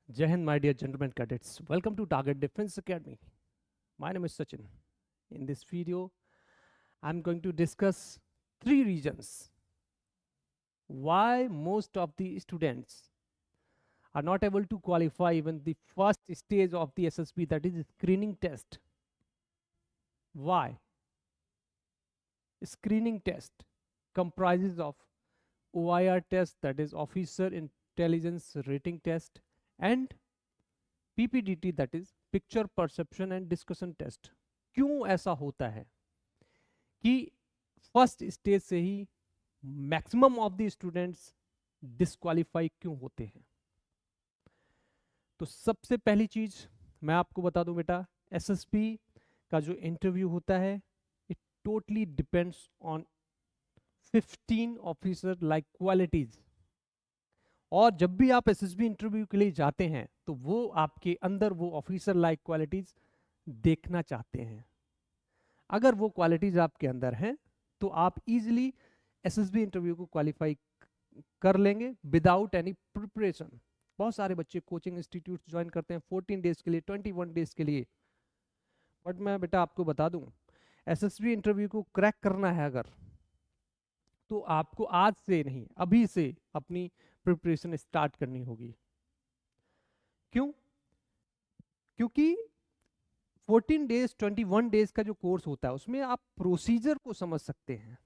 Jai Hind, my dear gentlemen cadets. Welcome to Target Defense Academy. My name is Sachin. In this video, I'm going to discuss three reasons why most of the students are not able to qualify even the first stage of the SSB, that is screening test. Why? Screening test comprises of OIR test, that is Officer Intelligence Rating Test, and PPDT, that is Picture Perception and Discussion Test. क्यों ऐसा होता है कि first stage से ही maximum of the students disqualify क्यों होते हैं? तो सबसे पहली चीज मैं आपको बता दूं बेटा, एसएसबी का जो इंटरव्यू होता है it totally depends on 15 officer like qualities. और जब भी आप एसएसबी इंटरव्यू के लिए जाते हैं तो वो आपके अंदर वो ऑफिसर लाइक क्वालिटीज देखना चाहते हैं। अगर वो क्वालिटीज आपके अंदर हैं तो आप इजीली एसएसबी इंटरव्यू को क्वालिफाई कर लेंगे विदाउट एनी प्रिपरेशन। बहुत सारे बच्चे कोचिंग इंस्टीट्यूट ज्वाइन करते हैं 14 डेज के लिए, 21 डेज के लिए, बट मैं बेटा आपको बता दूं एसएसबी इंटरव्यू को क्रैक करना है अगर, तो आपको आज से नहीं अभी से अपनी प्रिपरेशन स्टार्ट करनी होगी। क्यों? क्योंकि 14 डेज 21 डेज का जो कोर्स होता है उसमें आप प्रोसीजर को समझ सकते हैं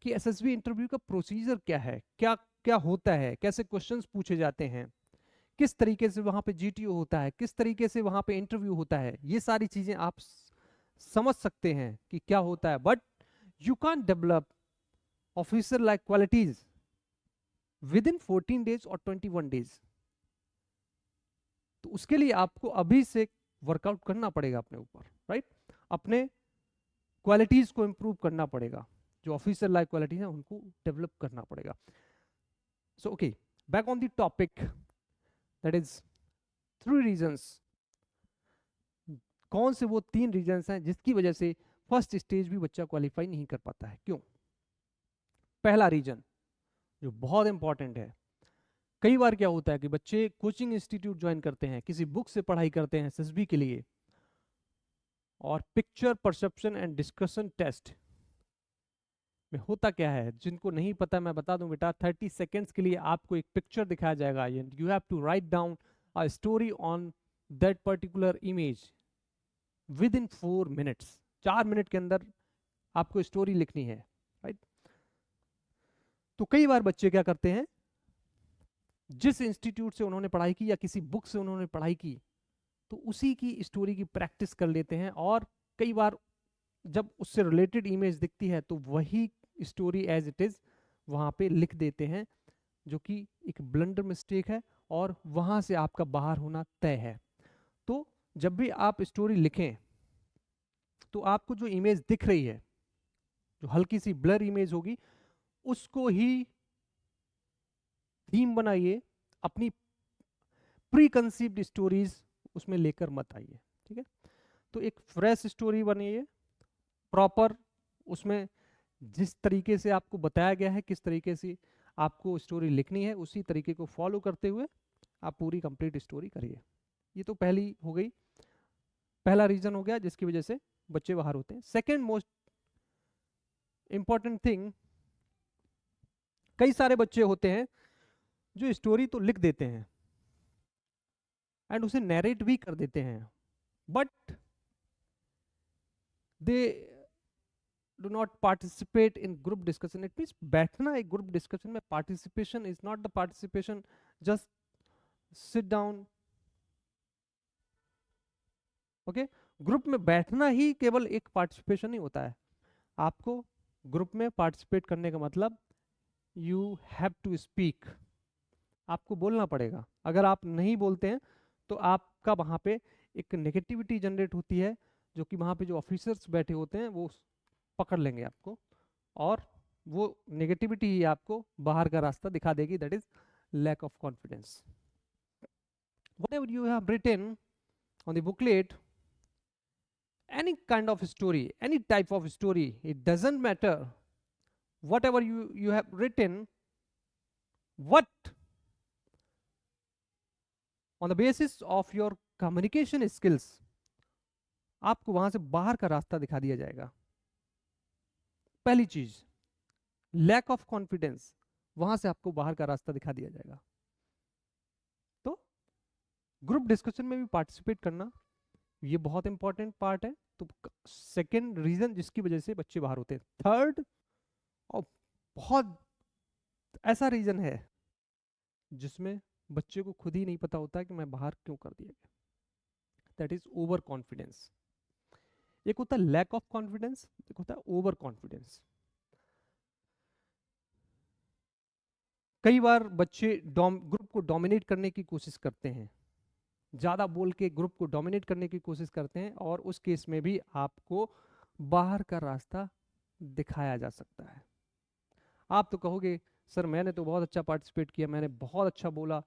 कि एसएसबी इंटरव्यू का प्रोसीजर क्या है, क्या क्या होता है, कैसे क्वेश्चंस पूछे जाते हैं, किस तरीके से वहां पे जीटीओ होता है, किस तरीके से वहां पे इंटरव्यू होता है। ये सारी चीजें आप समझ सकते हैं कि क्या होता है, but you can develop officer like qualities with in 14 days और 21 डेज। तो उसके लिए आपको अभी से वर्कआउट करना पड़ेगा अपने ऊपर, राइट? अपने क्वालिटीज को इंप्रूव करना पड़ेगा, जो ऑफिसर लाइक क्वालिटी है उनको डेवलप करना पड़ेगा। So okay, back on the topic, that is 3 reasons. कौन से वो 3 रीजंस हैं जिसकी वजह से फर्स्ट स्टेज भी बच्चा क्वालिफाई नहीं कर पाता है? क्यों? पहला रीजन जो बहुत इंपॉर्टेंट है, कई बार क्या होता है कि बच्चे कोचिंग इंस्टीट्यूट ज्वाइन करते हैं, किसी बुक से पढ़ाई करते हैं एसएसबी के लिए, और picture perception and discussion test में होता क्या है, जिनको नहीं पता मैं बता दूं बेटा, 30 सेकेंड्स के लिए आपको एक पिक्चर दिखाया जाएगा, you have to write down a story on that particular image within 4 minutes. 4 minute के अंदर आपको स्टोरी लिखनी है, राइट? तो कई बार बच्चे क्या करते हैं, जिस इंस्टीट्यूट से उन्होंने पढ़ाई की या किसी बुक से उन्होंने पढ़ाई की, तो उसी की स्टोरी की प्रैक्टिस कर लेते हैं, और कई बार जब उससे रिलेटेड इमेज दिखती है तो वही स्टोरी एज इट इज वहां पे लिख देते हैं, जो कि एक ब्लंडर मिस्टेक है और वहां से आपका बाहर होना तय है। तो जब भी आप स्टोरी लिखें तो आपको जो इमेज दिख रही है, जो हल्की सी ब्लर इमेज होगी, उसको ही थीम बनाइए, अपनी प्री कंसीव्ड स्टोरीज उसमें लेकर मत आइए, ठीक है? तो एक फ्रेश स्टोरी बनाइए प्रॉपर, उसमें जिस तरीके से आपको बताया गया है किस तरीके से आपको स्टोरी लिखनी है उसी तरीके को फॉलो करते हुए आप पूरी कंप्लीट स्टोरी करिए। ये तो पहली हो गई, पहला रीजन हो गया जिसकी वजह से बच्चे बाहर होते हैं। सेकेंड मोस्ट इंपॉर्टेंट थिंग, कई सारे बच्चे होते हैं जो स्टोरी तो लिख देते हैं एंड उसे नैरेट भी कर देते हैं, but they do not participate in group discussion. It means बैठना एक group discussion में, participation is not the participation just sit down, okay? Group में बैठना ही केवल एक पार्टिसिपेशन नहीं होता है। आपको ग्रुप में पार्टिसिपेट करने का मतलब यू हैव टू स्पीक, आपको बोलना पड़ेगा। अगर आप नहीं बोलते हैं तो आपका वहां पे एक नेगेटिविटी जनरेट होती है, जो कि वहां पे जो ऑफिसर्स बैठे होते हैं वो पकड़ लेंगे आपको, और वो नेगेटिविटी ही आपको बाहर का रास्ता दिखा देगी, that is lack of confidence. Whatever you have written on the booklet, any kind of story, any type of story, it doesn't matter whatever you have written, what on the basis of your communication skills आपको वहां से बाहर का रास्ता दिखा दिया जाएगा। पहली चीज, लैक ऑफ कॉन्फिडेंस, वहां से आपको बाहर का रास्ता दिखा दिया जाएगा। तो ग्रुप डिस्कशन में भी पार्टिसिपेट करना ये बहुत इंपॉर्टेंट पार्ट है। तो सेकेंड रीजन जिसकी वजह से बच्चे बाहर होते हैं। थर्ड, और बहुत ऐसा रीजन है जिसमें बच्चे को खुद ही नहीं पता होता कि मैं बाहर क्यों कर दिया गया, दैट इज ओवर कॉन्फिडेंस। एक होता है लैक ऑफ कॉन्फिडेंस, एक होता है ओवर कॉन्फिडेंस। कई बार बच्चे ग्रुप को डोमिनेट करने की कोशिश करते हैं, ज्यादा बोल के ग्रुप को डोमिनेट करने की कोशिश करते हैं, और उस केस में भी आपको बाहर का रास्ता दिखाया जा सकता है। आप तो कहोगे सर मैंने तो बहुत अच्छा पार्टिसिपेट किया, मैंने बहुत अच्छा बोला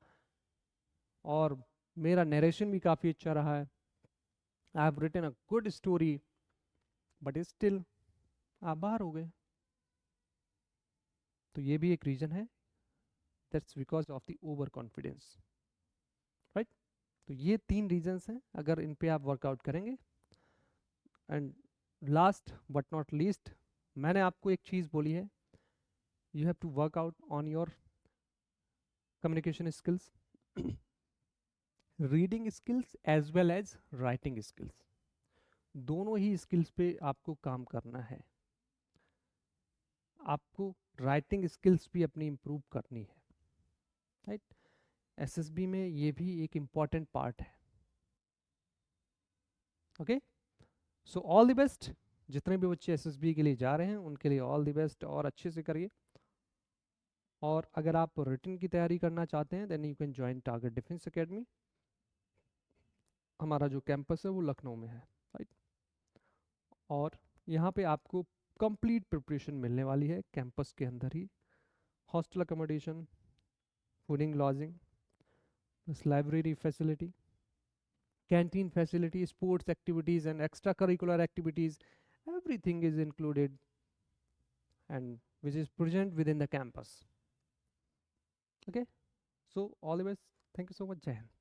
और मेरा नरेशन भी काफी अच्छा रहा है, I have written a good story, but still आप बाहर हो गए। तो ये भी एक रीजन है, that's because of the over confidence, right. तो ये 3 रीजंस हैं, अगर इन पे आप वर्कआउट करेंगे। And last but not least, मैंने आपको एक चीज बोली है, you have to work out on your communication skills, reading skills as well as writing skills. दोनों ही स्किल्स पे आपको काम करना है। आपको राइटिंग स्किल्स भी अपनी इंप्रूव करनी है, राइट। एसएसबी में ये भी एक इम्पॉर्टेंट पार्ट है। Okay, so all the best. जितने भी बच्चे एसएसबी के लिए जा रहे हैं उनके लिए ऑल द बेस्ट, और अच्छे से करिए। और अगर आप रिटन की तैयारी करना चाहते हैं then you can join Target Defence Academy. हमारा जो कैंपस है वो लखनऊ में है, राइट। और यहाँ पे आपको कंप्लीट प्रिपरेशन मिलने वाली है कैंपस के अंदर ही, hostel accommodation, fooding lodging, plus library facility, canteen facility, sports activities and extracurricular activities, everything is included and which is present within the campus. Okay, so all the best. Thank you so much, Jai Hind.